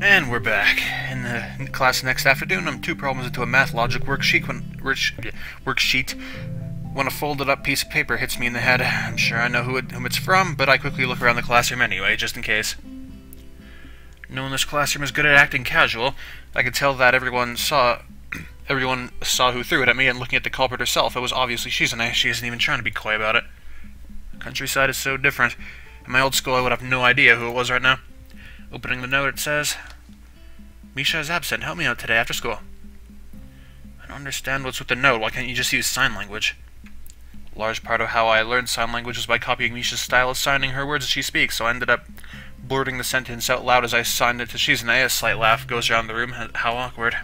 And we're back. In the class next afternoon, I'm 2 problems into a math logic worksheet when a folded up piece of paper hits me in the head. I'm sure I know whom it's from, but I quickly look around the classroom anyway, just in case. No one in this classroom is good at acting casual. I could tell that everyone saw who threw it at me, and looking at the culprit herself, it was obviously Shizune. She isn't even trying to be coy about it. The countryside is so different. In my old school, I would have no idea who it was right now. Opening the note, it says, "Misha is absent. Help me out today after school." I don't understand what's with the note. Why can't you just use sign language? A large part of how I learned sign language was by copying Misha's style of signing her words as she speaks, so I ended up blurting the sentence out loud as I signed it to Shizune. A slight laugh goes around the room. How awkward.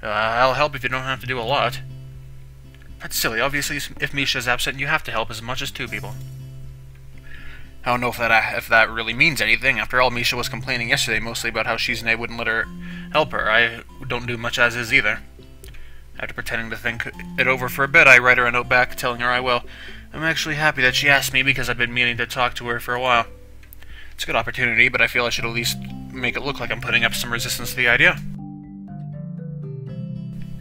I'll help if you don't have to do a lot. That's silly. Obviously, if Misha's absent, you have to help as much as 2 people. I don't know if that really means anything. After all, Misha was complaining yesterday mostly about how Shizune wouldn't let her help her. I don't do much as is either. After pretending to think it over for a bit, I write her a note back telling her I will. I'm actually happy that she asked me because I've been meaning to talk to her for a while. It's a good opportunity, but I feel I should at least make it look like I'm putting up some resistance to the idea.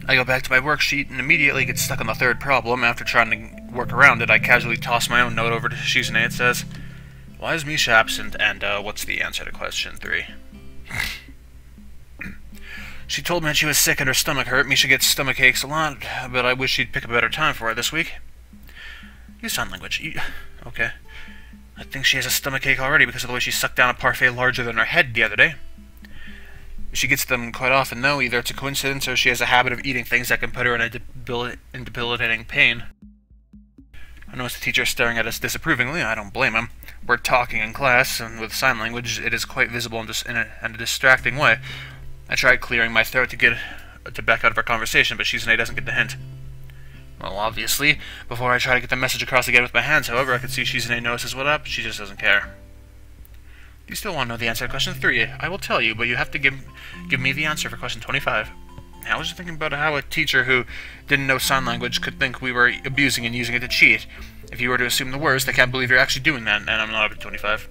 I go back to my worksheet and immediately get stuck on the 3rd problem. After trying to work around it, I casually toss my own note over to Shizune. It says, "Why is Misha absent, and what's the answer to question 3? She told me that she was sick and her stomach hurt. Misha gets stomach aches a lot, but I wish she'd pick a better time for it this week." Use sign language. Okay. I think she has a stomach ache already because of the way she sucked down a parfait larger than her head the other day. She gets them quite often, though. Either it's a coincidence or she has a habit of eating things that can put her in debilitating pain. I notice the teacher staring at us disapprovingly. I don't blame him. We're talking in class, and with sign language, it is quite visible in a distracting way. I tried clearing my throat to back out of our conversation, but Shizune doesn't get the hint. Well, obviously, before I try to get the message across again with my hands, however, I can see Shizune notices what up. She just doesn't care. Do you still want to know the answer to question 3? I will tell you, but you have to give me the answer for question 25. I was just thinking about how a teacher who didn't know sign language could think we were abusing and using it to cheat. If you were to assume the worst, I can't believe you're actually doing that, and I'm not up to 25.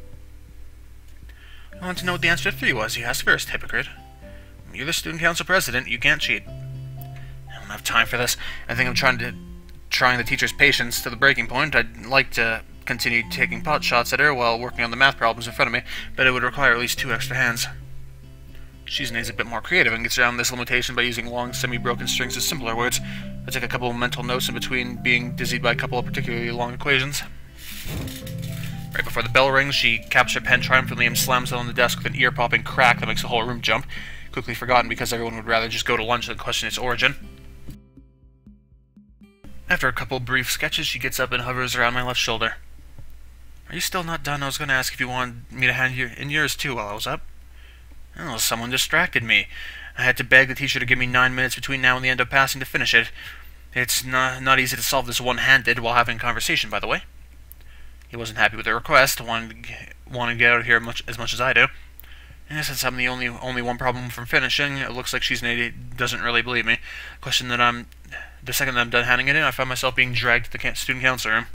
I want to know what the answer to 3 was. You asked first, hypocrite. You're the student council president. You can't cheat. I don't have time for this. I think I'm trying the teacher's patience to the breaking point. I'd like to continue taking pot shots at her while working on the math problems in front of me, but it would require at least 2 extra hands. Shizune's a bit more creative and gets around this limitation by using long, semi-broken strings of simpler words. I take a couple of mental notes in between being dizzied by a couple of particularly long equations. Right before the bell rings, she caps her pen triumphantly and slams it on the desk with an ear-popping crack that makes the whole room jump. Quickly forgotten because everyone would rather just go to lunch than question its origin. After a couple brief sketches, she gets up and hovers around my left shoulder. Are you still not done? I was going to ask if you wanted me to hand you in yours too while I was up. Oh, someone distracted me. I had to beg the teacher to give me 9 minutes between now and the end of passing to finish it. It's not easy to solve this one-handed while having a conversation, by the way. He wasn't happy with the request, wanted to get out of here as much as I do. And since I'm the only one problem from finishing, it looks like doesn't really believe me. The second that I'm done handing it in, I find myself being dragged to the student council room.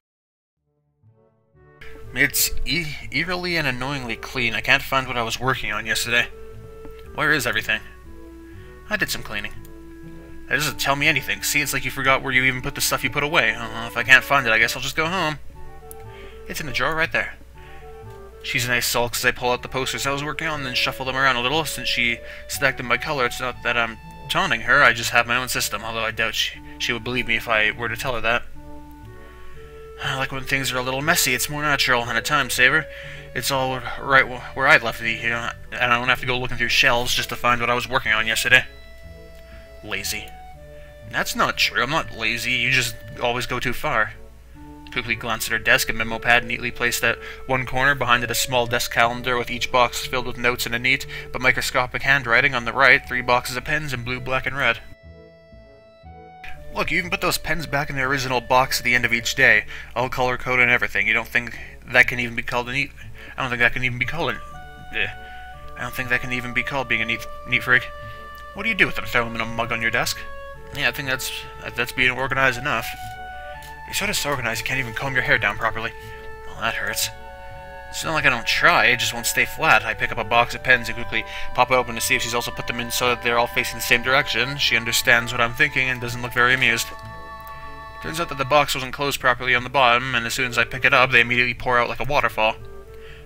It's eerily and annoyingly clean. I can't find what I was working on yesterday. Where is everything? I did some cleaning. That doesn't tell me anything. See, it's like you forgot where you even put the stuff you put away. If I can't find it, I guess I'll just go home. It's in the drawer right there. Shizune sulks as I pull out the posters I was working on and then shuffle them around a little. Since she stacked them by color, it's not that I'm taunting her, I just have my own system, although I doubt she would believe me if I were to tell her that. I like when things are a little messy. It's more natural and a time saver. It's all right where I'd left it, and I don't have to go looking through shelves just to find what I was working on yesterday. Lazy. That's not true. I'm not lazy. You just always go too far. Quickly glanced at her desk, a memo pad neatly placed at one corner, behind it a small desk calendar with each box filled with notes in a neat but microscopic handwriting. On the right, 3 boxes of pens in blue, black, and red. Look, you even put those pens back in their original box at the end of each day, all color-coded and everything. You don't think that can even be called a neat... I don't think that can even be called being a neat freak. What do you do with them? Throw them in a mug on your desk? Yeah, I think that's being organized enough. You're so disorganized you can't even comb your hair down properly. Well, that hurts. It's not like I don't try, it just won't stay flat. I pick up a box of pens and quickly pop it open to see if she's also put them in so that they're all facing the same direction. She understands what I'm thinking and doesn't look very amused. Turns out that the box wasn't closed properly on the bottom, and as soon as I pick it up, they immediately pour out like a waterfall.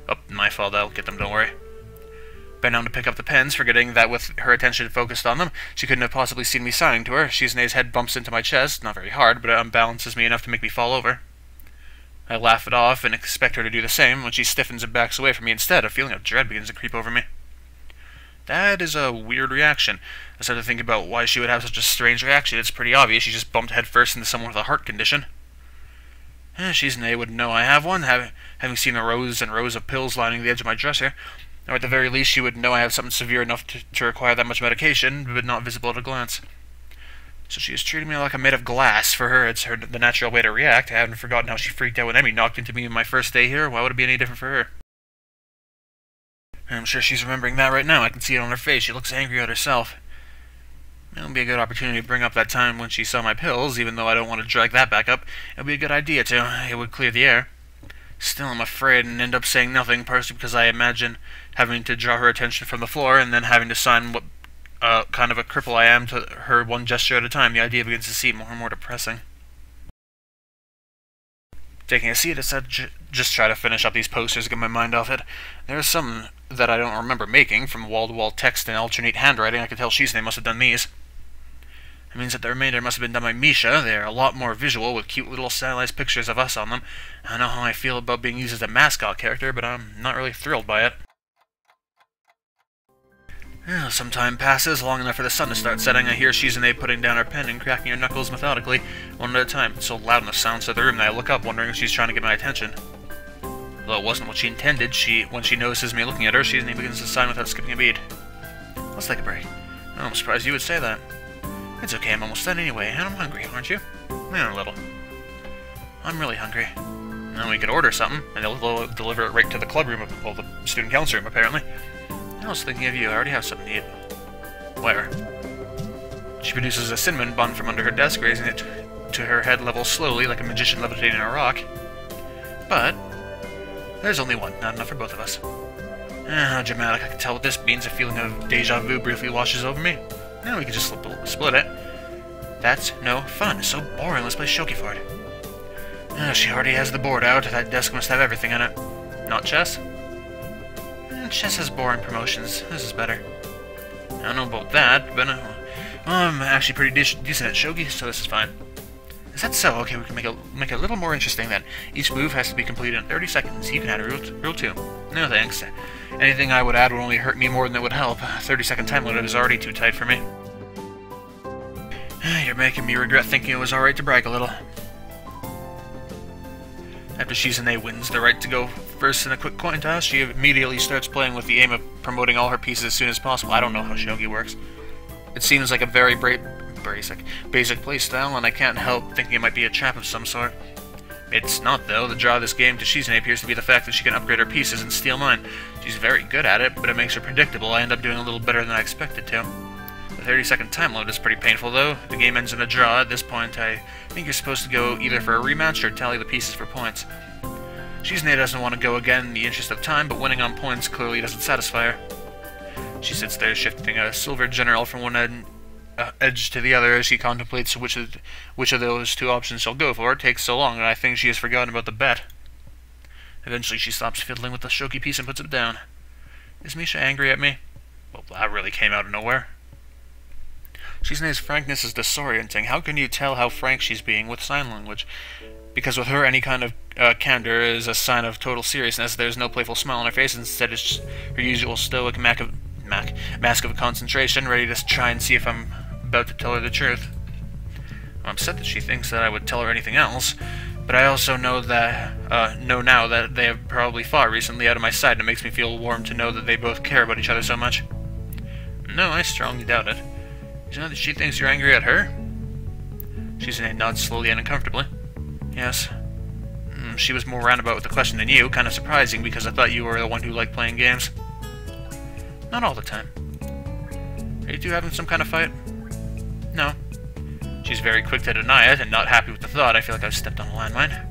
Oh, my fault, I'll get them, don't worry. Bent down to pick up the pens, forgetting that with her attention focused on them, she couldn't have possibly seen me signing to her. Shizune's head bumps into my chest, not very hard, but it unbalances me enough to make me fall over. I laugh it off and expect her to do the same when she stiffens and backs away from me instead. A feeling of dread begins to creep over me. That is a weird reaction. I start to think about why she would have such a strange reaction. It's pretty obvious she just bumped headfirst into someone with a heart condition. Shizune wouldn't know I have one, having seen the rows and rows of pills lining the edge of my dresser. Or at the very least she would know I have something severe enough to require that much medication, but not visible at a glance. So she is treating me like I'm made of glass. For her, it's the natural way to react. I haven't forgotten how she freaked out when Emmy knocked into me on my first day here. Why would it be any different for her? I'm sure she's remembering that right now. I can see it on her face. She looks angry at herself. It'll be a good opportunity to bring up that time when she saw my pills, even though I don't want to drag that back up. It'll be a good idea, too. It would clear the air. Still, I'm afraid and end up saying nothing, partially because I imagine having to draw her attention from the floor and then having to sign what kind of a cripple I am to her one gesture at a time. The idea begins to seem more and more depressing. Taking a seat, I decided to just try to finish up these posters and get my mind off it. There are some that I don't remember making, from wall-to-wall text and alternate handwriting. I could tell Shizune must have done these. It means that the remainder must have been done by Misha. They're a lot more visual, with cute little stylized pictures of us on them. I don't know how I feel about being used as a mascot character, but I'm not really thrilled by it. Some time passes, long enough for the sun to start setting. I hear Shizune putting down her pen and cracking her knuckles methodically, one at a time. It's so loud in the sounds of the room that I look up, wondering if she's trying to get my attention. Though it wasn't what she intended, when she notices me looking at her, Shizune begins to sign without skipping a beat. Let's take a break. I'm surprised you would say that. It's okay, I'm almost done anyway, and I'm hungry, aren't you? Yeah, a little. I'm really hungry. Then we could order something, and they'll deliver it right to the club room, well, the student council room, apparently. I was thinking of you. I already have something to eat. Where? She produces a cinnamon bun from under her desk, raising it to her head level slowly, like a magician levitating a rock. But there's only one, not enough for both of us. How dramatic. I can tell what this means. A feeling of deja vu briefly washes over me. Now we can just split it. That's no fun. It's so boring. Let's play shogi for it. She already has the board out. That desk must have everything in it. Not chess? Chess has boring promotions. This is better. I don't know about that, but I'm actually pretty decent at shogi, so this is fine. Is that so? Okay, we can make it a little more interesting then. Each move has to be completed in 30 seconds. You can add a rule 2. No thanks. Anything I would add would only hurt me more than it would help. 30-second time limit is already too tight for me. You're making me regret thinking it was alright to brag a little. After Shizune wins the right to go first in a quick coin toss, she immediately starts playing with the aim of promoting all her pieces as soon as possible. I don't know how shogi works. It seems like a very basic playstyle, and I can't help thinking it might be a trap of some sort. It's not, though. The draw of this game to Shizune appears to be the fact that she can upgrade her pieces and steal mine. She's very good at it, but it makes her predictable. I end up doing a little better than I expected to. The 30-second time limit is pretty painful, though. The game ends in a draw. At this point, I think you're supposed to go either for a rematch or tally the pieces for points. Shizune doesn't want to go again in the interest of time, but winning on points clearly doesn't satisfy her. She sits there shifting a silver general from one edge to the other as she contemplates which of those two options she'll go for. It takes so long, and I think she has forgotten about the bet. Eventually she stops fiddling with the shogi piece and puts it down. Is Misha angry at me? Well, that really came out of nowhere. Shizune's frankness is disorienting. How can you tell how frank she's being with sign language? Because with her, any kind of candor is a sign of total seriousness. There's no playful smile on her face. Instead, it's just her usual stoic mask of concentration, ready to try and see if I'm about to tell her the truth. I'm upset that she thinks that I would tell her anything else, but I also know now that they have probably fought recently out of my sight, and it makes me feel warm to know that they both care about each other so much. No, I strongly doubt it. You know that she thinks you're angry at her? Shizune nods slowly and uncomfortably. Yes. She was more roundabout with the question than you. Kind of surprising, because I thought you were the one who liked playing games. Not all the time. Are you two having some kind of fight? No. She's very quick to deny it, and not happy with the thought. I feel like I've stepped on a landmine.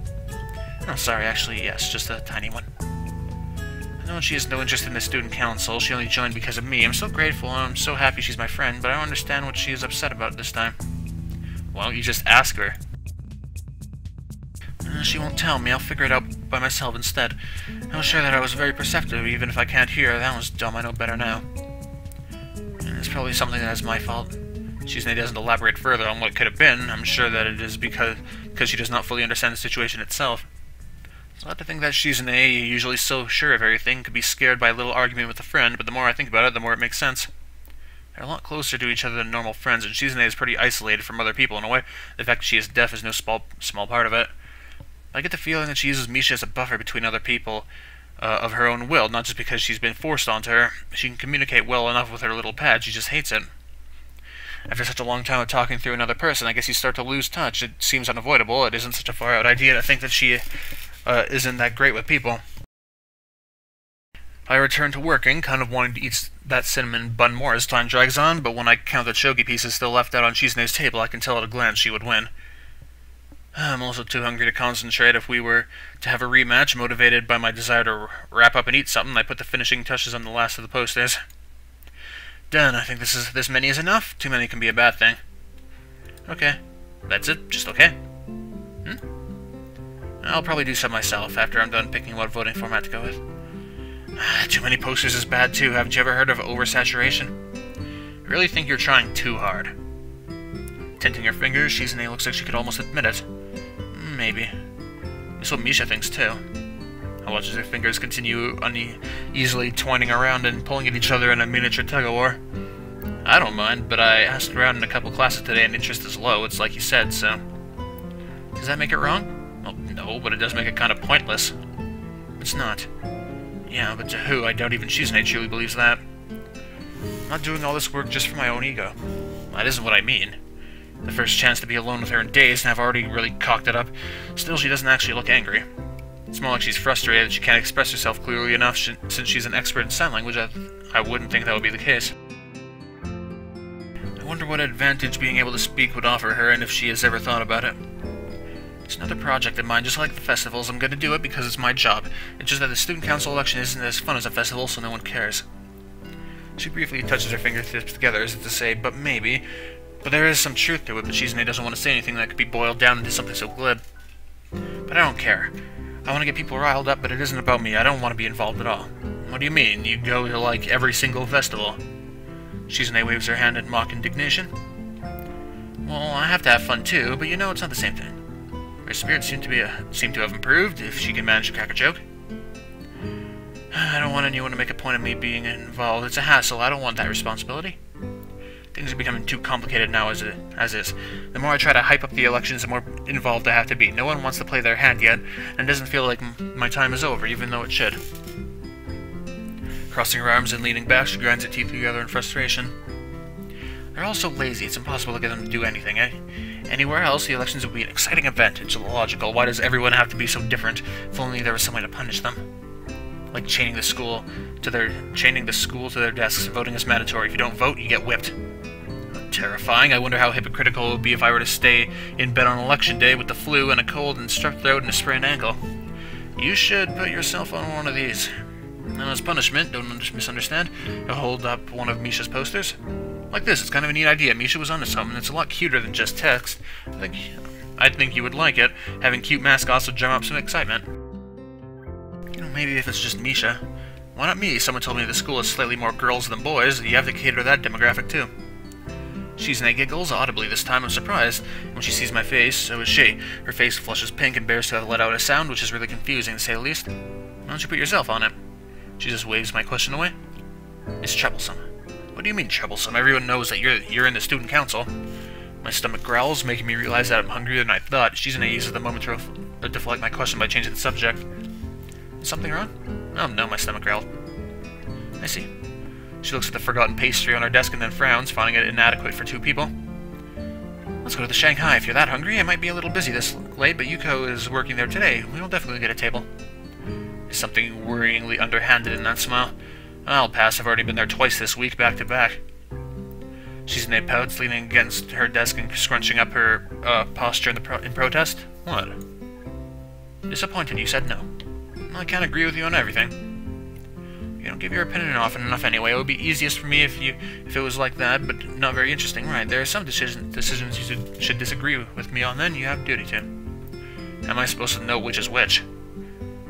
Oh, sorry, actually, yes, just a tiny one. I know she has no interest in the student council. She only joined because of me. I'm so grateful and I'm so happy she's my friend, but I don't understand what she is upset about this time. Why don't you just ask her? She won't tell me. I'll figure it out by myself instead. I was sure that I was very perceptive, even if I can't hear. That was dumb. I know better now. It's probably something that is my fault. Shizune doesn't elaborate further on what it could have been. I'm sure that it is because she does not fully understand the situation itself. It's odd to think that Shizune, usually so sure of everything, could be scared by a little argument with a friend, but the more I think about it, the more it makes sense. They're a lot closer to each other than normal friends, and Shizune is pretty isolated from other people in a way. The fact that she is deaf is no small part of it. I get the feeling that she uses Misha as a buffer between other people of her own will, not just because she's been forced onto her. She can communicate well enough with her little pad, she just hates it. After such a long time of talking through another person, I guess you start to lose touch. It seems unavoidable. It isn't such a far-out idea to think that she isn't that great with people. I return to working, kind of wanting to eat that cinnamon bun more as time drags on, but when I count the shogi pieces still left out on Shizune's table, I can tell at a glance she would win. I'm also too hungry to concentrate. If we were to have a rematch, motivated by my desire to wrap up and eat something, I put the finishing touches on the last of the posters. Done. I think this many is enough. Too many can be a bad thing. Okay. That's it? Just okay? I'll probably do some myself after I'm done picking what voting format to go with. Too many posters is bad too. Haven't you ever heard of oversaturation? I really think you're trying too hard. Tinting her fingers, Shizune looks like she could almost admit it. Maybe. That's what Misha thinks too. I watch as her fingers continue uneasily twining around and pulling at each other in a miniature tug-of-war. I don't mind, but I asked around in a couple classes today and interest is low. It's like you said, so... Does that make it wrong? Well, no, but it does make it kind of pointless. It's not. Yeah, but to who? I doubt even Shizune truly believes that. I'm not doing all this work just for my own ego. That isn't what I mean. The first chance to be alone with her in days, and I've already really cocked it up. Still, she doesn't actually look angry. It's more like she's frustrated that she can't express herself clearly enough since she's an expert in sign language. I wouldn't think that would be the case. I wonder what advantage being able to speak would offer her, and if she has ever thought about it. It's another project of mine, just like the festivals. I'm going to do it because it's my job. It's just that the student council election isn't as fun as a festival, so no one cares. She briefly touches her fingertips together as if to say, but maybe. But there is some truth to it, but Shizune doesn't want to say anything that could be boiled down into something so glib. But I don't care. I want to get people riled up, but it isn't about me. I don't want to be involved at all. What do you mean? You go to, like, every single festival? Shizune waves her hand in mock indignation. Well, I have to have fun too, but you know it's not the same thing. Her spirits seem to have improved, if she can manage to crack a joke. I don't want anyone to make a point of me being involved. It's a hassle. I don't want that responsibility. Things are becoming too complicated now as is. The more I try to hype up the elections, the more involved I have to be. No one wants to play their hand yet, and it doesn't feel like my time is over, even though it should. Crossing her arms and leaning back, she grinds her teeth together in frustration. They're all so lazy, it's impossible to get them to do anything, eh? Anywhere else, the elections would be an exciting event. It's illogical. Why does everyone have to be so different? If only there was some way to punish them. Like chaining the school to their desks, voting is mandatory. If you don't vote, you get whipped. Terrifying. I wonder how hypocritical it would be if I were to stay in bed on election day with the flu and a cold and strep throat and a sprained ankle. You should put yourself on one of these. Now as punishment, don't misunderstand, you'll hold up one of Misha's posters. Like this, it's kind of a neat idea. Misha was onto something. It's a lot cuter than just text. I think you would like it. Having cute mascots would drum up some excitement. You know, maybe if it's just Misha. Why not me? Someone told me the school is slightly more girls than boys. You have to cater to that demographic too. Shizune giggles audibly this time. I'm surprised. When she sees my face, so is she. Her face flushes pink and bears to have let out a sound, which is really confusing, to say the least. Why don't you put yourself on it? She just waves my question away. It's troublesome. What do you mean troublesome? Everyone knows that you're in the student council. My stomach growls, making me realize that I'm hungrier than I thought. Shizune uses the moment to deflect my question by changing the subject. Is something wrong? Oh no, my stomach growled. I see. She looks at the forgotten pastry on her desk and then frowns, finding it inadequate for 2 people. Let's go to the Shanghai. If you're that hungry, I might be a little busy this late, but Yuko is working there today. We'll definitely get a table. There's something worryingly underhanded in that smile. I'll pass. I've already been there twice this week, back to back. Shizune pouts, leaning against her desk and scrunching up her posture in protest. What? Disappointed you said no. I can't agree with you on everything. You don't give your opinion often enough anyway. It would be easiest for me if it was like that, but not very interesting. Right, there are some decisions you should disagree with me on, then you have a duty to. How am I supposed to know which is which?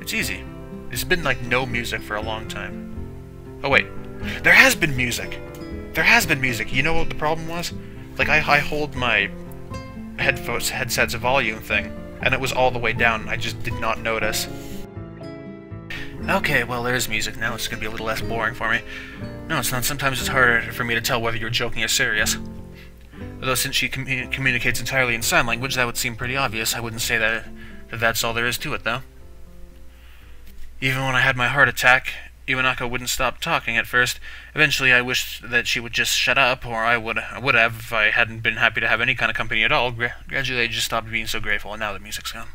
It's easy. There's been, like, no music for a long time. Oh, wait. There has been music! There has been music! You know what the problem was? Like, I hold my headset's volume thing, and it was all the way down. I just did not notice. Okay, well, there's music now. It's gonna be a little less boring for me. No, it's not. Sometimes it's harder for me to tell whether you're joking or serious. Although since she communicates entirely in sign language, that would seem pretty obvious. I wouldn't say that's all there is to it, though. Even when I had my heart attack, Iwanaka wouldn't stop talking at first. Eventually, I wished that she would just shut up, or I would have if I hadn't been happy to have any kind of company at all. Gradually, I just stopped being so grateful, and now the music's gone.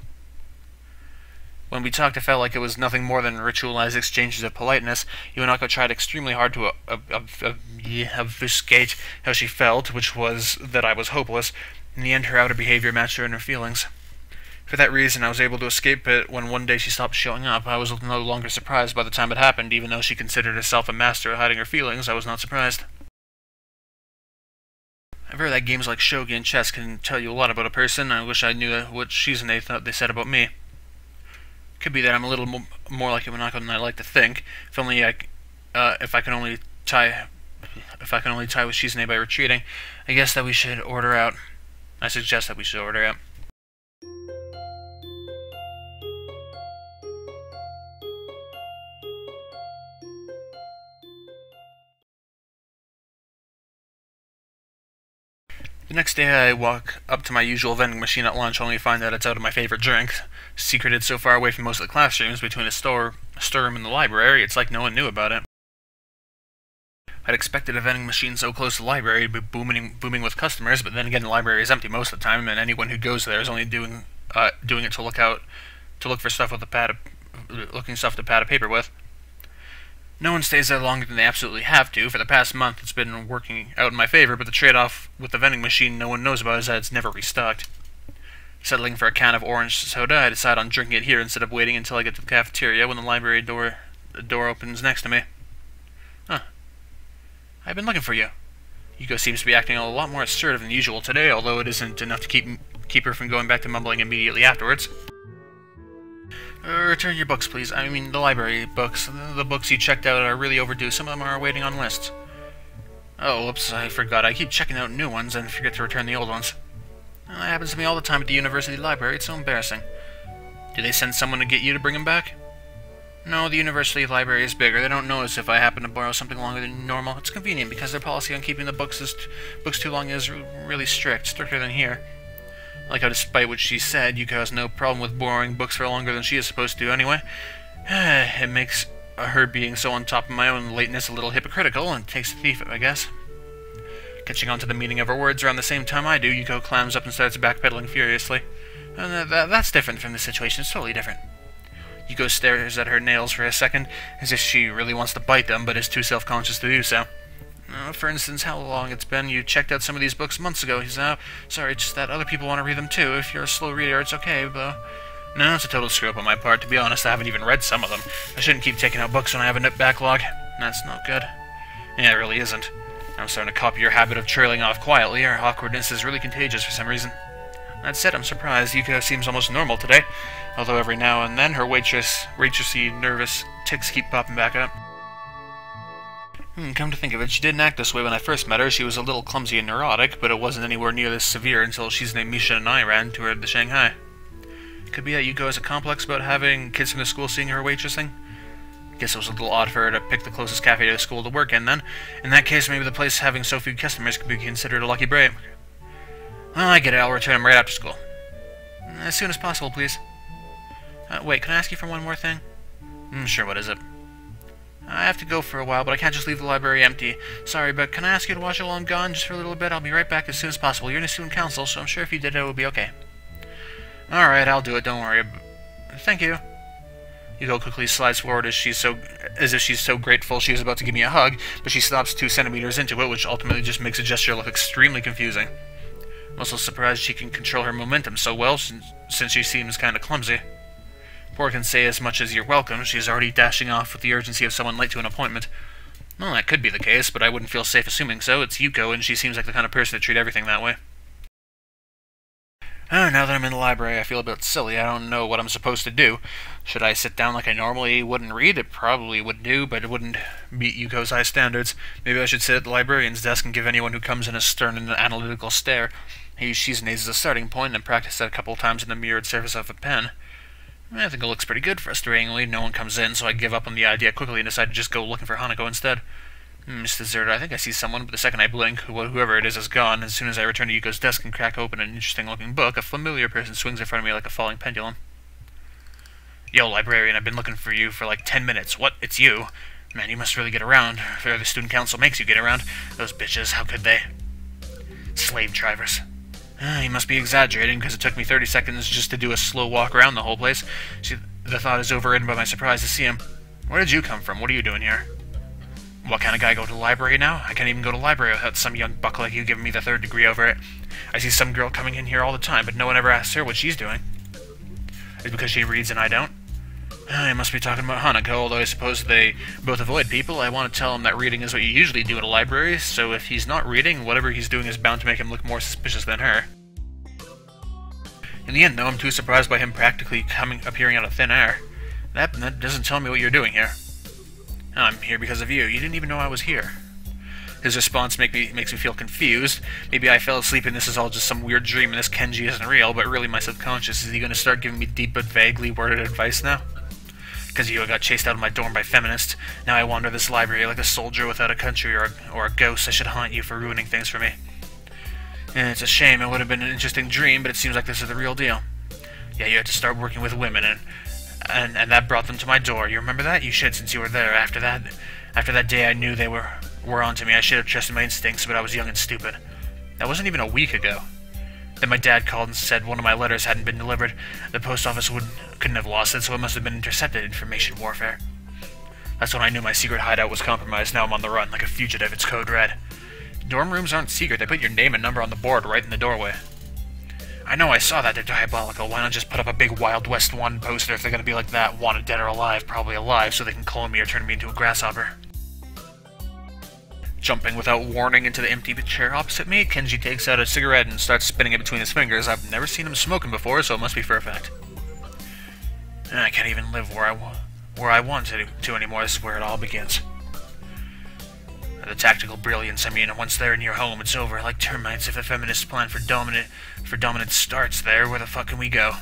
When we talked, it felt like it was nothing more than ritualized exchanges of politeness. Iwanaka tried extremely hard to obfuscate how she felt, which was that I was hopeless. In the end, her outer behavior matched her inner feelings. For that reason, I was able to escape it when one day she stopped showing up. I was no longer surprised by the time it happened. Even though she considered herself a master at hiding her feelings, I was not surprised. I've heard that games like shogi and chess can tell you a lot about a person. I wish I knew what Shizune thought they said about me. Could be that I'm a little more like Iwanaka than I like to think. If I can only tie with Shizune by retreating, I guess that we should order out. I suggest that we should order out. The next day I walk up to my usual vending machine at lunch, only to find that it's out of my favorite drink. Secreted so far away from most of the classrooms, between a storeroom and the library, it's like no one knew about it. I'd expected a vending machine so close to the library to be booming with customers, but then again the library is empty most of the time, and anyone who goes there is only doing it to look for stuff with stuff to pad a paper with. No one stays there longer than they absolutely have to. For the past month, it's been working out in my favor, but the trade-off with the vending machine no one knows about is that it's never restocked. Settling for a can of orange soda, I decide on drinking it here instead of waiting until I get to the cafeteria when the library door opens next to me. Huh. I've been looking for you. Yuko seems to be acting a lot more assertive than usual today, although it isn't enough to keep her from going back to mumbling immediately afterwards. Return your books, please. I mean, the library books. The books you checked out are really overdue. Some of them are waiting on lists. Oh, whoops, I forgot. I keep checking out new ones and forget to return the old ones. Well, that happens to me all the time at the university library. It's so embarrassing. Do they send someone to get you to bring them back? No, the university library is bigger. They don't notice if I happen to borrow something longer than normal. It's convenient because their policy on keeping the books too long is really strict, stricter than here. Like how, despite what she said, Yuko has no problem with borrowing books for longer than she is supposed to anyway. It makes her being so on top of my own lateness a little hypocritical, and takes the thief, I guess. Catching on to the meaning of her words around the same time I do, Yuko clams up and starts backpedaling furiously. That's different from this situation. It's totally different. Yuko stares at her nails for a second, as if she really wants to bite them, but is too self-conscious to do so. For instance, how long it's been. You checked out some of these books months ago, Hisao. Sorry, it's just that other people want to read them too. If you're a slow reader, it's okay, but... No, it's a total screw-up on my part. To be honest, I haven't even read some of them. I shouldn't keep taking out books when I have a backlog. That's not good. Yeah, it really isn't. I'm starting to copy your habit of trailing off quietly. Our awkwardness is really contagious for some reason. That said, I'm surprised. Yuko seems almost normal today, although every now and then her waitressy nervous tics keep popping back up. Come to think of it, she didn't act this way when I first met her. She was a little clumsy and neurotic, but it wasn't anywhere near this severe until Shizune, Misha, and I ran to her to Shanghai. Could be that Yuko has a complex about having kids from the school seeing her waitressing. Guess it was a little odd for her to pick the closest cafe to the school to work in, then. In that case, maybe the place having so few customers could be considered a lucky break. Well, I get it. I'll return them right after school. As soon as possible, please. Wait, can I ask you for one more thing? Sure, what is it? I have to go for a while, but I can't just leave the library empty. Sorry, but can I ask you to watch it while I'm gone, just for a little bit? I'll be right back as soon as possible. You're in a student council, so I'm sure if you did it, it would be okay. Alright, I'll do it, don't worry. Thank you. Yuko quickly slides forward as if she's so grateful she is about to give me a hug, but she stops 2 centimeters into it, which ultimately just makes the gesture look extremely confusing. I'm also surprised she can control her momentum so well, since she seems kinda clumsy. Poor can say as much as you're welcome. She's already dashing off with the urgency of someone late to an appointment. Well, that could be the case, but I wouldn't feel safe assuming so. It's Yuko, and she seems like the kind of person to treat everything that way. Now that I'm in the library, I feel a bit silly. I don't know what I'm supposed to do. Should I sit down like I normally would and read? It probably would do, but it wouldn't meet Yuko's high standards. Maybe I should sit at the librarian's desk and give anyone who comes in a stern and analytical stare. He uses she's as a starting point, and practice that a couple of times in the mirrored surface of a pen. I think it looks pretty good. Frustratingly, no one comes in, so I give up on the idea quickly and decide to just go looking for Hanako instead. It's deserted. I think I see someone, but the second I blink, whoever it is gone. As soon as I return to Yuko's desk and crack open an interesting-looking book, a familiar person swings in front of me like a falling pendulum. Yo, librarian, I've been looking for you for like 10 minutes. What? It's you? Man, you must really get around. Or the student council makes you get around. Those bitches, how could they? Slave drivers. You must be exaggerating, because it took me 30 seconds just to do a slow walk around the whole place. The thought is overridden by my surprise to see him. Where did you come from? What are you doing here? What kind of guy go to the library now? I can't even go to the library without some young buck like you giving me the third degree over it. I see some girl coming in here all the time, but no one ever asks her what she's doing. Is it because she reads and I don't? I must be talking about Hanako, although I suppose they both avoid people. I want to tell him that reading is what you usually do at a library, so if he's not reading, whatever he's doing is bound to make him look more suspicious than her. In the end, though, I'm too surprised by him practically appearing out of thin air. That doesn't tell me what you're doing here. I'm here because of you. You didn't even know I was here. His response makes me feel confused. Maybe I fell asleep and this is all just some weird dream and this Kenji isn't real, but really my subconscious. Is he going to start giving me deep but vaguely worded advice now? Because you got chased out of my dorm by feminists. Now I wander this library like a soldier without a country or a ghost. I should haunt you for ruining things for me. It's a shame. It would have been an interesting dream, but it seems like this is the real deal. Yeah, you had to start working with women, and that brought them to my door. You remember that? You should, since you were there. After that day, I knew they were onto me. I should have trusted my instincts, but I was young and stupid. That wasn't even a week ago. Then my dad called and said one of my letters hadn't been delivered. The post office couldn't have lost it, so it must have been intercepted. Information warfare. That's when I knew my secret hideout was compromised. Now I'm on the run, like a fugitive. It's code red. Dorm rooms aren't secret. They put your name and number on the board right in the doorway. I know, I saw that. They're diabolical. Why not just put up a big Wild West 1 poster if they're gonna be like that? Wanted dead or alive. Probably alive, so they can clone me or turn me into a grasshopper. Jumping without warning into the empty chair opposite me, Kenji takes out a cigarette and starts spinning it between his fingers. I've never seen him smoking before, so it must be for effect. I can't even live where I want to anymore. This is where it all begins. The tactical brilliance, I mean, once they're in your home, it's over. Like termites, if a feminist plan for dominance starts there, where the fuck can we go?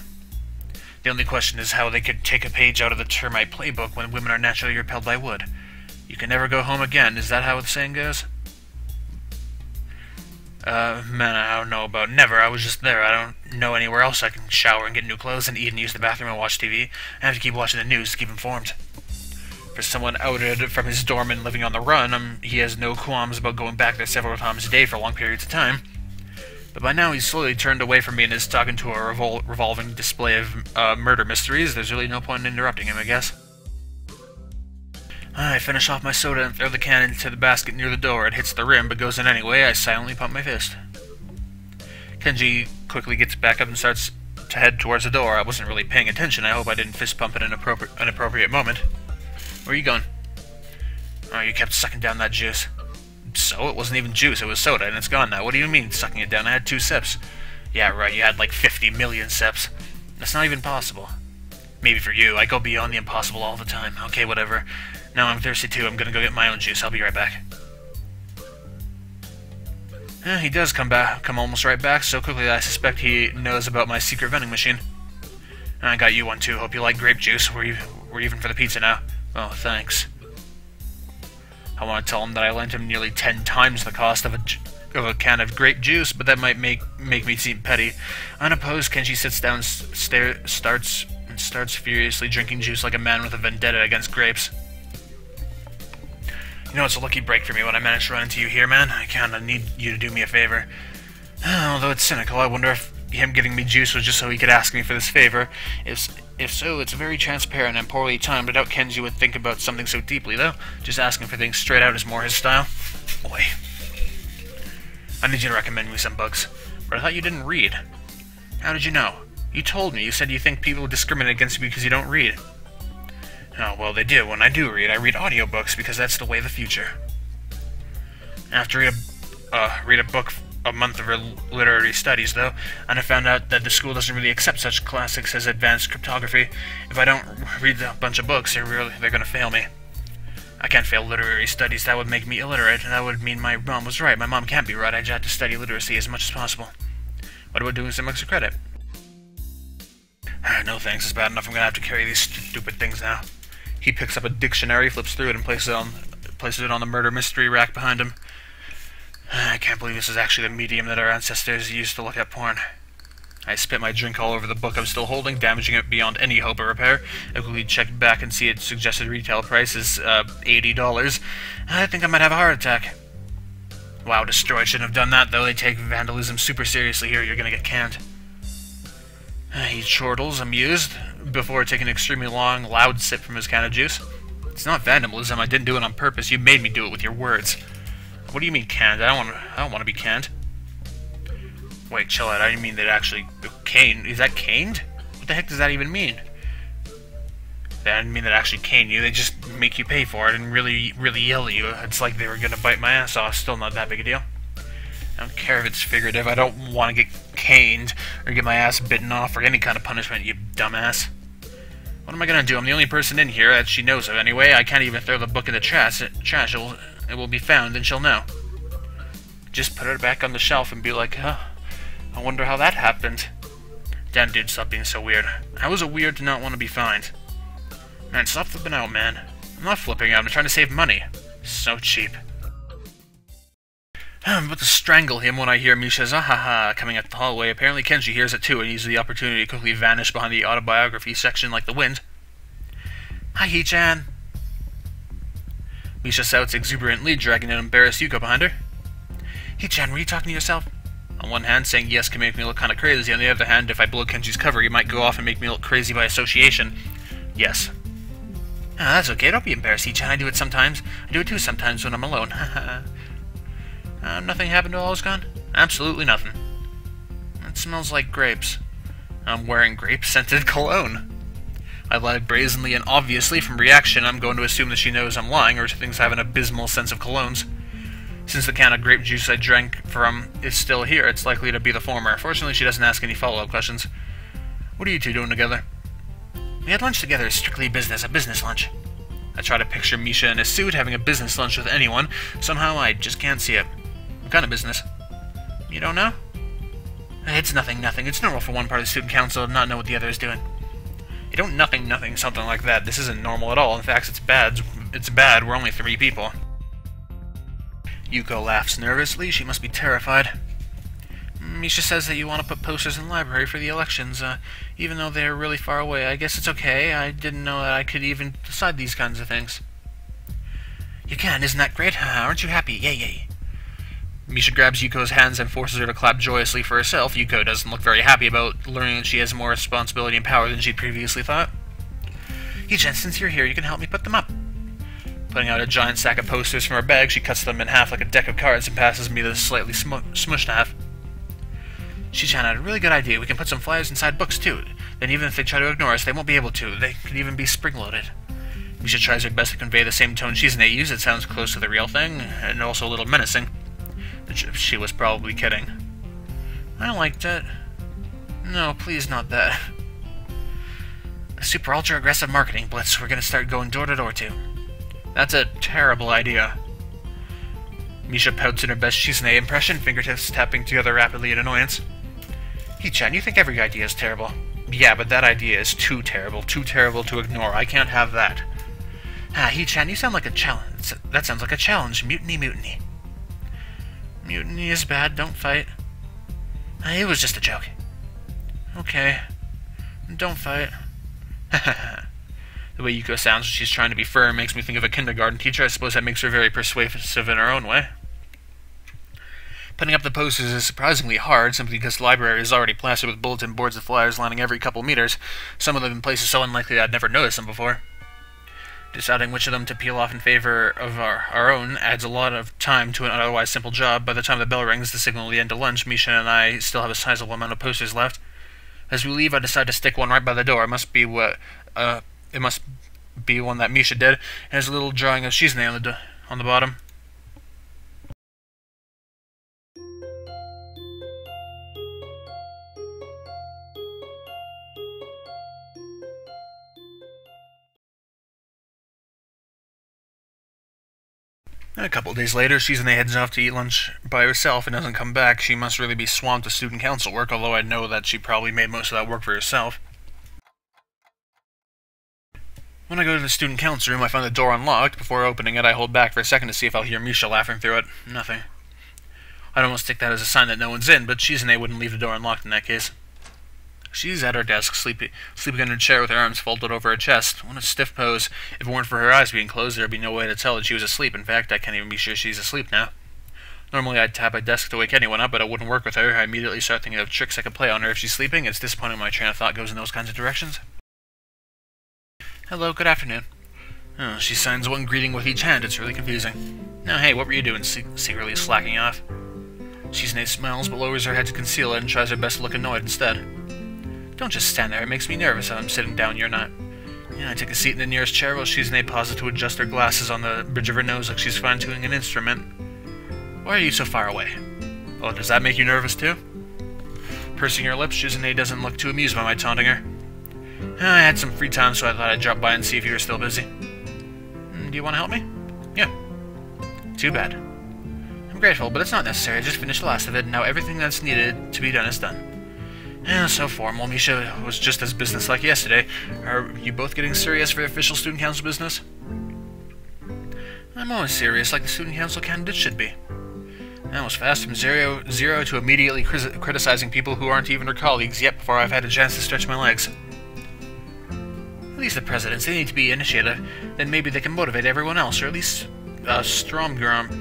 The only question is how they could take a page out of the termite playbook when women are naturally repelled by wood. You can never go home again, is that how the saying goes? Man, I don't know about never. I was just there. I don't know anywhere else I can shower and get new clothes and eat and use the bathroom and watch TV. I have to keep watching the news to keep informed. For someone outed from his dorm and living on the run, he has no qualms about going back there several times a day for long periods of time. But by now he's slowly turned away from me and is talking to a revolving display of murder mysteries. There's really no point in interrupting him, I guess. I finish off my soda and throw the can into the basket near the door. It hits the rim, but goes in anyway. I silently pump my fist. Kenji quickly gets back up and starts to head towards the door. I wasn't really paying attention. I hope I didn't fist pump at an appropriate moment. Where are you going? Oh, you kept sucking down that juice. So? It wasn't even juice, it was soda, and it's gone now. What do you mean, sucking it down? I had 2 sips. Yeah, right, you had like 50 million sips. That's not even possible. Maybe for you, I go beyond the impossible all the time. Okay, whatever. Now I'm thirsty too, I'm gonna go get my own juice. I'll be right back. He does come almost right back, so quickly that I suspect he knows about my secret vending machine. I got you one too, hope you like grape juice. We're even for the pizza now. Oh, thanks. I want to tell him that I lent him nearly 10 times the cost of a can of grape juice, but that might make me seem petty. Unopposed, Kenji sits down, starts furiously drinking juice like a man with a vendetta against grapes. You know, it's a lucky break for me when I managed to run into you here, man. I kinda need you to do me a favor. Although it's cynical, I wonder if him giving me juice was just so he could ask me for this favor. If so, it's very transparent and poorly timed. I doubt Kenji would think about something so deeply, though. Just asking for things straight out is more his style. Boy. I need you to recommend me some books. But I thought you didn't read. How did you know? You told me. You said you think people discriminate against you because you don't read. Oh, well, they do. When I do read, I read audiobooks because that's the way of the future. I have to read a book a month of literary studies, though, and I found out that the school doesn't really accept such classics as advanced cryptography. If I don't read a bunch of books, they're going to fail me. I can't fail literary studies. That would make me illiterate, and that would mean my mom was right. My mom can't be right. I just have to study literacy as much as possible. What about doing some extra credit? No thanks, it's bad enough. I'm going to have to carry these stupid things now. He picks up a dictionary, flips through it, and places it on the murder mystery rack behind him. I can't believe this is actually the medium that our ancestors used to look at porn. I spit my drink all over the book I'm still holding, damaging it beyond any hope of repair. I quickly checked back and see its suggested retail price is $80. I think I might have a heart attack. Wow, destroyed. Shouldn't have done that, though. They take vandalism super seriously here. You're gonna get canned. He chortles, amused, before taking an extremely long, loud sip from his can of juice. It's not vandalism. I didn't do it on purpose. You made me do it with your words. What do you mean canned? I don't want to be canned. Wait, chill out. I didn't mean that actually cane. Is that caned? What the heck does that even mean? I didn't mean that actually cane you. They just make you pay for it and really yell at you. It's like they were gonna bite my ass off. Still not that big a deal. I don't care if it's figurative. I don't want to get caned or get my ass bitten off or any kind of punishment, you dumbass. What am I gonna do? I'm the only person in here that she knows of anyway. I can't even throw the book in the trash. It will be found and she'll know. Just put it back on the shelf and be like, huh, I wonder how that happened. Damn, dude, stop being so weird. How is it weird to not want to be fined? Man, stop flipping out, man. I'm not flipping out. I'm trying to save money. So cheap. I'm about to strangle him when I hear Misha's ah-ha-ha coming up the hallway. Apparently Kenji hears it too and uses the opportunity to quickly vanish behind the autobiography section like the wind. Hi, Hee-chan. Misha shouts exuberantly, dragging an embarrassed Yuko behind her. Hee-chan, were you talking to yourself? On one hand, saying yes can make me look kind of crazy. On the other hand, if I blow Kenji's cover, he might go off and make me look crazy by association. Yes. Ah, that's okay. Don't be embarrassed, Hee-chan. I do it sometimes. I do it too sometimes when I'm alone. Nothing happened while I was gone? Absolutely nothing. It smells like grapes. I'm wearing grape-scented cologne. I lied brazenly and obviously. From reaction, I'm going to assume that she knows I'm lying, or she thinks I have an abysmal sense of colognes. Since the can of grape juice I drank from is still here, it's likely to be the former. Fortunately, she doesn't ask any follow-up questions. What are you two doing together? We had lunch together, strictly business, a business lunch. I try to picture Misha in a suit having a business lunch with anyone. Somehow I just can't see it. What kind of business? You don't know? It's nothing. It's normal for one part of the student council to not know what the other is doing. You don't nothing, something like that. This isn't normal at all. In fact, it's bad. It's bad. We're only 3 people. Yuko laughs nervously. She must be terrified. Misha says that you want to put posters in the library for the elections, even though they're really far away. I guess it's okay. I didn't know that I could even decide these kinds of things. You can, isn't that great? Aren't you happy? Yay. Misha grabs Yuko's hands and forces her to clap joyously for herself. Yuko doesn't look very happy about learning that she has more responsibility and power than she'd previously thought. Hee-chan, since you're here, you can help me put them up. Putting out a giant stack of posters from her bag, she cuts them in half like a deck of cards and passes me the slightly smushed half. Hee-chan had a really good idea. We can put some flyers inside books, too. Then even if they try to ignore us, they won't be able to. They could even be spring-loaded. Misha tries her best to convey the same tone she's used. It sounds close to the real thing, and also a little menacing. She was probably kidding. I liked it. No, please not that. A super ultra-aggressive marketing blitz we're gonna start going door to door to. That's a terrible idea. Misha pouts in her best Shisune impression, fingertips tapping together rapidly in annoyance. Hee-chan, you think every idea is terrible. Yeah, but that idea is too terrible to ignore. I can't have that. Hee-chan, you sound like a challenge. That sounds like a challenge. Mutiny. Mutiny is bad, don't fight. It was just a joke. Okay. Don't fight. The way Yuko sounds when she's trying to be firm makes me think of a kindergarten teacher. I suppose that makes her very persuasive in her own way. Putting up the posters is surprisingly hard, simply because the library is already plastered with bulletin boards and flyers lining every couple meters, some of them in places so unlikely I'd never noticed them before. Deciding which of them to peel off in favor of our own adds a lot of time to an otherwise simple job. By the time the bell rings, the signal of the end of lunch, Misha and I still have a sizable amount of posters left. As we leave, I decide to stick one right by the door. It must be one that Misha did. And there's a little drawing of Shizune on the bottom. A couple of days later, Shizune heads off to eat lunch by herself and doesn't come back. She must really be swamped with student council work, although I know that she probably made most of that work for herself. When I go to the student council room, I find the door unlocked. Before opening it, I hold back for a second to see if I'll hear Misha laughing through it. Nothing. I'd almost take that as a sign that no one's in, but Shizune wouldn't leave the door unlocked in that case. She's at her desk, sleeping in her chair with her arms folded over her chest. What a stiff pose. If it weren't for her eyes being closed, there'd be no way to tell that she was asleep. In fact, I can't even be sure she's asleep now. Normally, I'd tap my desk to wake anyone up, but it wouldn't work with her. I immediately start thinking of tricks I could play on her if she's sleeping. It's disappointing my train of thought goes in those kinds of directions. Hello, good afternoon. Oh, she signs one greeting with each hand. It's really confusing. Now, hey, what were you doing, secretly slacking off? Shizune smiles, but lowers her head to conceal it and tries her best to look annoyed instead. Don't just stand there, it makes me nervous. I'm sitting down, you're not. Yeah, I take a seat in the nearest chair while Shizune pauses to adjust her glasses on the bridge of her nose like she's fine-tuning an instrument. Why are you so far away? Oh, does that make you nervous too? Pursing her lips, Shizune doesn't look too amused by my taunting her. I had some free time, so I thought I'd drop by and see if you were still busy. Do you want to help me? Yeah. Too bad. I'm grateful, but it's not necessary. I just finished the last of it, and now everything that's needed to be done is done. So formal. Misha was just as businesslike yesterday. Are you both getting serious for official student council business? I'm always serious, like the student council candidate should be. That was fast from zero to immediately criticizing people who aren't even her colleagues yet before I've had a chance to stretch my legs. At least the presidents, they need to be initiative. Then maybe they can motivate everyone else, or at least strong-arm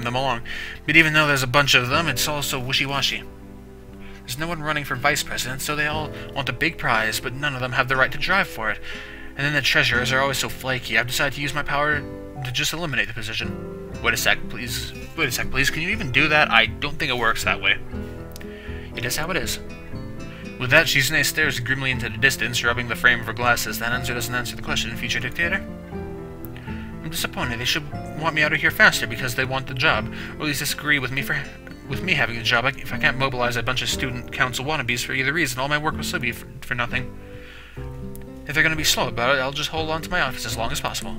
them along. But even though there's a bunch of them, it's all so wishy-washy. There's no one running for vice president, so they all want a big prize, but none of them have the right to drive for it. And then the treasurers are always so flaky. I've decided to use my power to just eliminate the position. Wait a sec, please. Wait a sec, please. Can you even do that? I don't think it works that way. It is how it is. With that, Shizune stares grimly into the distance, rubbing the frame of her glasses. That answer doesn't answer the question, future dictator. I'm disappointed. They should want me out of here faster because they want the job, or at least disagree with me having the job. If I can't mobilize a bunch of student council wannabes for either reason, all my work will still be for nothing. If they're going to be slow about it, I'll just hold on to my office as long as possible.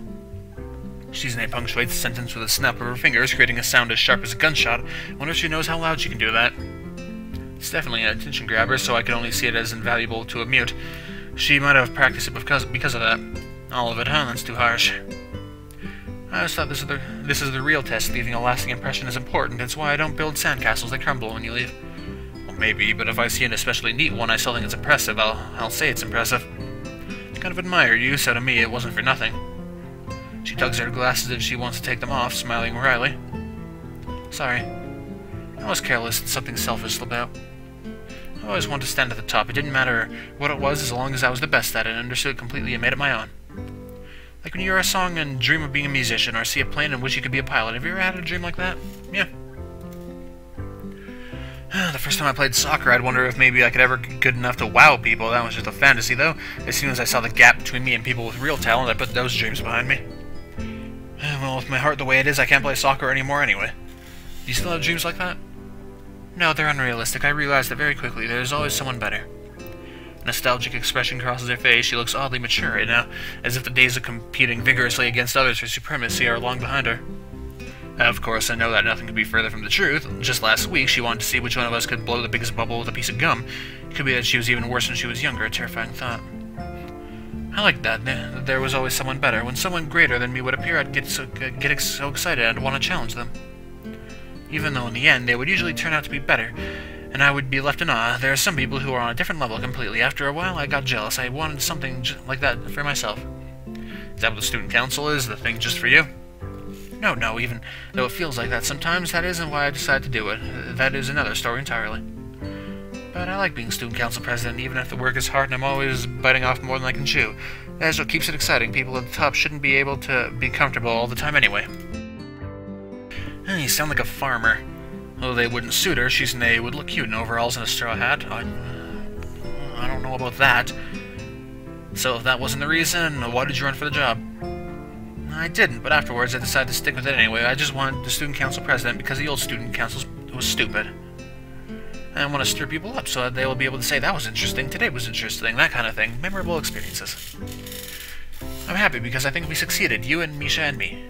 Shizune punctuates the sentence with a snap of her fingers, creating a sound as sharp as a gunshot. I wonder if she knows how loud she can do that. It's definitely an attention grabber, so I can only see it as invaluable to a mute. She might have practiced it because of that. All of it, huh? That's too harsh. I always thought this is the real test. Leaving a lasting impression is important. It's why I don't build sandcastles that crumble when you leave. Well, maybe, but if I see an especially neat one I still think it's impressive, I'll say it's impressive. I kind of admire you, so to me it wasn't for nothing. She tugs at her glasses as she wants to take them off, smiling wryly. Sorry. I was careless and something selfish slipped out. I always wanted to stand at the top. It didn't matter what it was as long as I was the best at it and understood it completely and made it my own. Like when you hear a song and dream of being a musician, or see a plane and wish you could be a pilot. Have you ever had a dream like that? Yeah. The first time I played soccer, I'd wonder if maybe I could ever get good enough to wow people. That was just a fantasy, though. As soon as I saw the gap between me and people with real talent, I put those dreams behind me. Well, with my heart the way it is, I can't play soccer anymore anyway. Do you still have dreams like that? No, they're unrealistic. I realized that very quickly. There's always someone better. A nostalgic expression crosses her face. She looks oddly mature right now, as if the days of competing vigorously against others for supremacy are long behind her. Of course, I know that nothing could be further from the truth. Just last week, she wanted to see which one of us could blow the biggest bubble with a piece of gum. It could be that she was even worse when she was younger, a terrifying thought. I like that. There was always someone better. When someone greater than me would appear, I'd get so excited I'd want to challenge them. Even though in the end, they would usually turn out to be better, and I would be left in awe. There are some people who are on a different level completely. After a while, I got jealous. I wanted something like that for myself. Is that what the student council is? The thing just for you? No, even though it feels like that sometimes, that isn't why I decided to do it. That is another story entirely. But I like being student council president, even if the work is hard and I'm always biting off more than I can chew. That is what keeps it exciting. People at the top shouldn't be able to be comfortable all the time anyway. You sound like a farmer. Although they wouldn't suit her, Shizune would look cute in overalls and a straw hat. I don't know about that. So if that wasn't the reason, why did you run for the job? I didn't, but afterwards I decided to stick with it anyway. I just wanted the student council president because the old student council was stupid. I want to stir people up so that they will be able to say that was interesting, today was interesting, that kind of thing. Memorable experiences. I'm happy because I think we succeeded, you and Misha and me.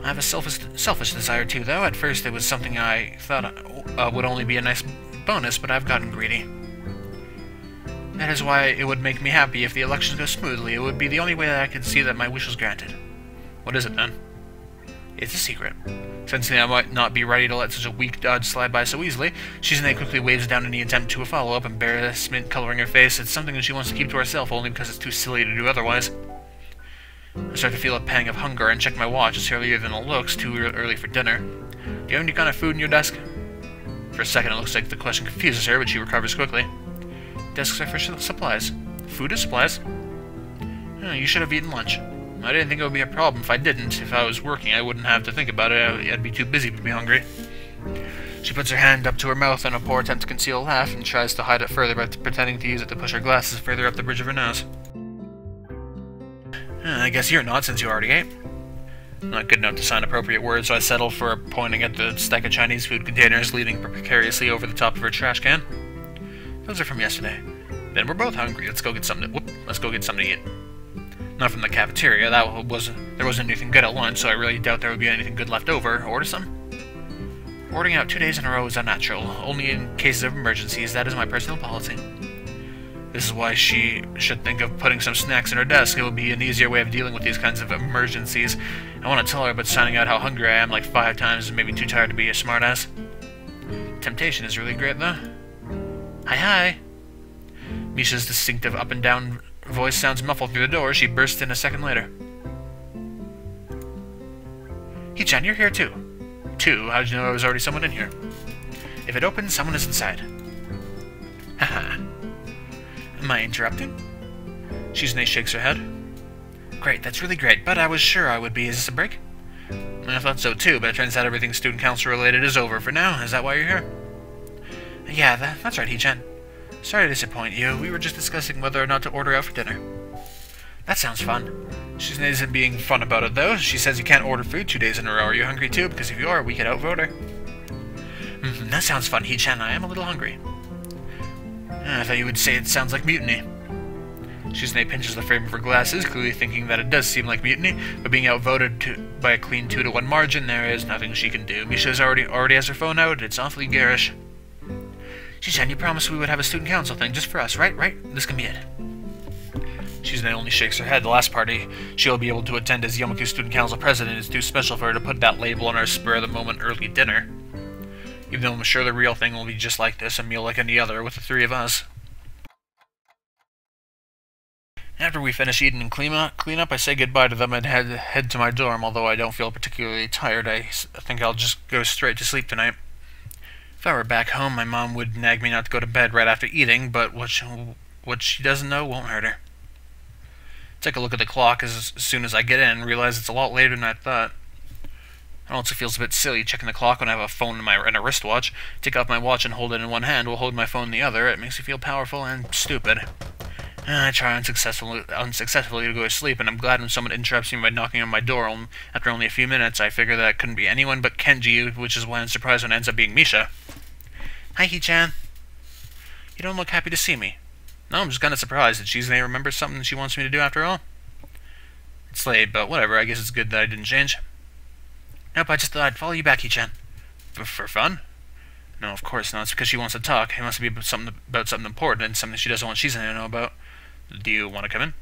I have a selfish desire too, though. At first it was something I thought would only be a nice bonus, but I've gotten greedy. That is why it would make me happy if the elections go smoothly. It would be the only way that I could see that my wish was granted. What is it, then? It's a secret. Sensing I might not be ready to let such a weak dodge slide by so easily, Shizune quickly waves down any attempt to a follow-up, embarrassment coloring her face. It's something that she wants to keep to herself only because it's too silly to do otherwise. I start to feel a pang of hunger and check my watch. It's earlier than it looks, too early for dinner. Do you have any kind of food in your desk? For a second it looks like the question confuses her, but she recovers quickly. Desks are for supplies. Food is supplies. Oh, you should have eaten lunch. I didn't think it would be a problem if I didn't. If I was working, I wouldn't have to think about it. I'd be too busy to be hungry. She puts her hand up to her mouth in a poor attempt to conceal a laugh and tries to hide it further by pretending to use it to push her glasses further up the bridge of her nose. I guess you're not, since you already ate. Not good enough to sign appropriate words, so I settled for pointing at the stack of Chinese food containers leaning precariously over the top of her trash can. Those are from yesterday. Then we're both hungry. Let's go get something to eat. Not from the cafeteria. There wasn't anything good at lunch, so I really doubt there would be anything good left over. Order some? Ordering out 2 days in a row is unnatural. Only in cases of emergencies. That is my personal policy. This is why she should think of putting some snacks in her desk. It will be an easier way of dealing with these kinds of emergencies. I want to tell her about signing out how hungry I am like 5 times and maybe too tired to be a smartass. Temptation is really great, though. Hi. Misha's distinctive up-and-down voice sounds muffled through the door. She bursts in a second later. Hichan, you're here too. How did you know there was already someone in here? If it opens, someone is inside. Haha. Am I interrupting? Shizune shakes her head. Great, that's really great, but I was sure I would be. Is this a break? I thought so too, but it turns out everything student council related is over for now. Is that why you're here? Yeah, that's right, Hichan. Sorry to disappoint you. We were just discussing whether or not to order out for dinner. That sounds fun. Shizune isn't being fun about it, though. She says you can't order food 2 days in a row. Are you hungry too? Because if you are, we could outvote her. That sounds fun, Hichan. I am a little hungry. I thought you would say it sounds like mutiny. Shizune pinches the frame of her glasses, clearly thinking that it does seem like mutiny, but being outvoted by a clean 2-to-1 margin, there is nothing she can do. Misha's already has her phone out. It's awfully garish. Shizune, you promised we would have a student council thing just for us, right? This can be it. Shizune only shakes her head. The last party she'll be able to attend as Yomoku Student Council President is too special for her to put that label on our spur-of-the-moment early dinner. Even though I'm sure the real thing will be just like this, a meal like any other, with the 3 of us. After we finish eating and clean up, I say goodbye to them and head to my dorm. Although I don't feel particularly tired, I think I'll just go straight to sleep tonight. If I were back home, my mom would nag me not to go to bed right after eating, but what she doesn't know won't hurt her. Take a look at the clock as soon as I get in and realize it's a lot later than I thought. It also feels a bit silly checking the clock when I have a phone and a wristwatch. Take off my watch and hold it in one hand while holding my phone in the other. It makes me feel powerful and stupid. I try unsuccessfully to go to sleep, and I'm glad when someone interrupts me by knocking on my door. After only a few minutes, I figure that it couldn't be anyone but Kenji, which is why I'm surprised when it ends up being Misha. Hi, Hichan. You don't look happy to see me. No, I'm just kind of surprised that Shizune remembers something she wants me to do after all. It's late, but whatever. I guess it's good that I didn't change. Nope, I just thought I'd follow you back, Hichan. For fun? No, of course not. It's because she wants to talk. It must be about something important and something she doesn't want Shizune to know about. Do you want to come in?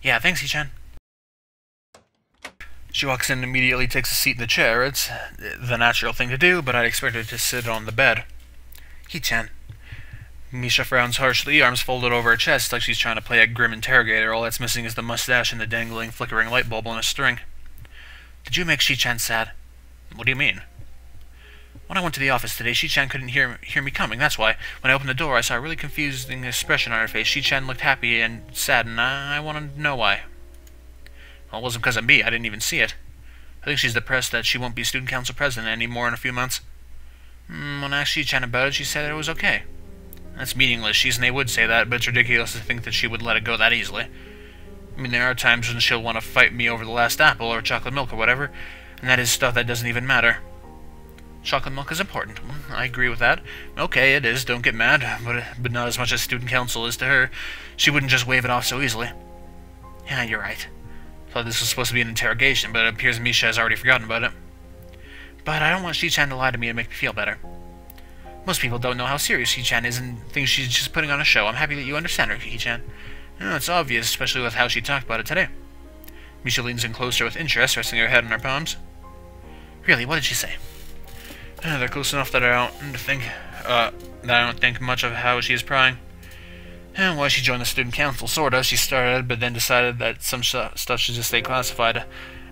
Yeah, thanks, Hichan. She walks in and immediately takes a seat in the chair. It's the natural thing to do, but I'd expect her to sit on the bed. Hichan. Misha frowns harshly, arms folded over her chest like she's trying to play a grim interrogator. All that's missing is the mustache and the dangling, flickering light bulb on a string. Did you make Shichan sad? What do you mean? When I went to the office today, Shichan couldn't hear me coming. That's why, when I opened the door, I saw a really confusing expression on her face. Shichan looked happy and sad, and I wanted to know why. Well, it wasn't because of me. I didn't even see it. I think she's depressed that she won't be student council president anymore in a few months. When I asked Shi-chan about it, she said that it was okay. That's meaningless. Shizune would say that, but it's ridiculous to think that she would let it go that easily. I mean, there are times when she'll want to fight me over the last apple or chocolate milk or whatever, and that is stuff that doesn't even matter. Chocolate milk is important. I agree with that. Okay, it is, don't get mad, but not as much as student council is to her. She wouldn't just wave it off so easily. Yeah, you're right. Thought this was supposed to be an interrogation, but it appears Misha has already forgotten about it. But I don't want Shi-chan to lie to me to make me feel better. Most people don't know how serious Shi-chan is and think she's just putting on a show. I'm happy that you understand her, Shi-chan. It's obvious, especially with how she talked about it today. Misha leans in closer with interest, resting her head on her palms. Really, what did she say? They're close enough that I don't think much of how she is prying. And why she joined the student council, sorta. She started, but then decided that some stuff should just stay classified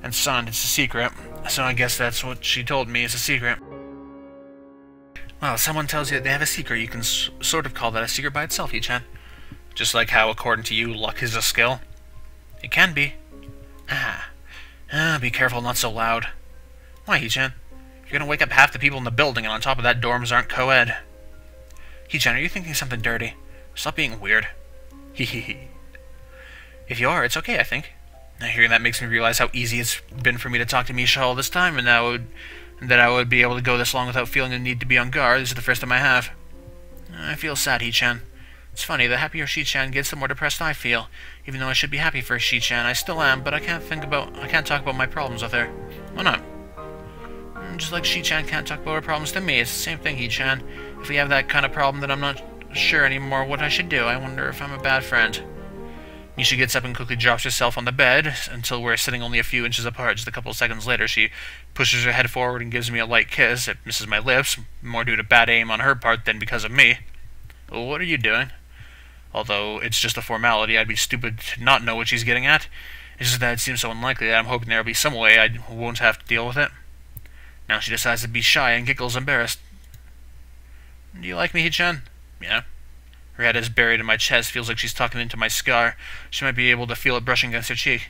and signed. It's a secret. So I guess that's what she told me, it's a secret. Well, if someone tells you that they have a secret, you can sort of call that a secret by itself, Hichan. Just like how, according to you, luck is a skill. It can be. Be careful, not so loud. Why, Hichan? You're gonna wake up half the people in the building, and on top of that, dorms aren't co-ed. Hichan, are you thinking something dirty? Stop being weird. Hehehe. If you are, it's okay, I think. Now, hearing that makes me realize how easy it's been for me to talk to Misha all this time, and that I would be able to go this long without feeling the need to be on guard. This is the first time I have. I feel sad, Hichan. It's funny, the happier Shi-chan gets, the more depressed I feel. Even though I should be happy for Shi-chan, I still am, but I can't talk about my problems with her. Why not? Just like Shi-chan can't talk about her problems to me, it's the same thing, Hichan. If we have that kind of problem, then I'm not sure anymore what I should do. I wonder if I'm a bad friend. Misha gets up and quickly drops herself on the bed until we're sitting only a few inches apart. Just a couple of seconds later, she pushes her head forward and gives me a light kiss. It misses my lips, more due to bad aim on her part than because of me. What are you doing? Although it's just a formality, I'd be stupid to not know what she's getting at. It's just that it seems so unlikely that I'm hoping there'll be some way I won't have to deal with it. Now she decides to be shy and giggles embarrassed. Do you like me, Hichan? Yeah. Her head is buried in my chest, feels like she's talking into my scar. She might be able to feel it brushing against her cheek.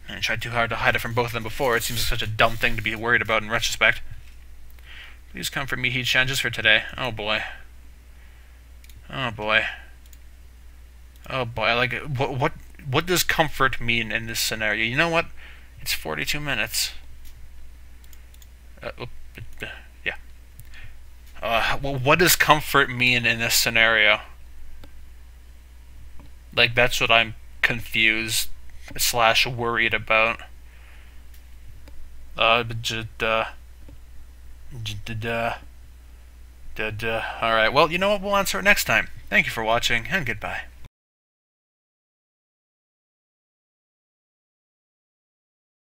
I tried too hard to hide it from both of them before. It seems like such a dumb thing to be worried about in retrospect. Please comfort me, Hichan, just for today. Oh boy. Oh boy. Oh boy, like, what does comfort mean in this scenario? You know what? It's 42 minutes. Yeah. Well, what does comfort mean in this scenario? Like, that's what I'm confused / worried about. Alright, well, you know what? We'll answer it next time. Thank you for watching, and goodbye.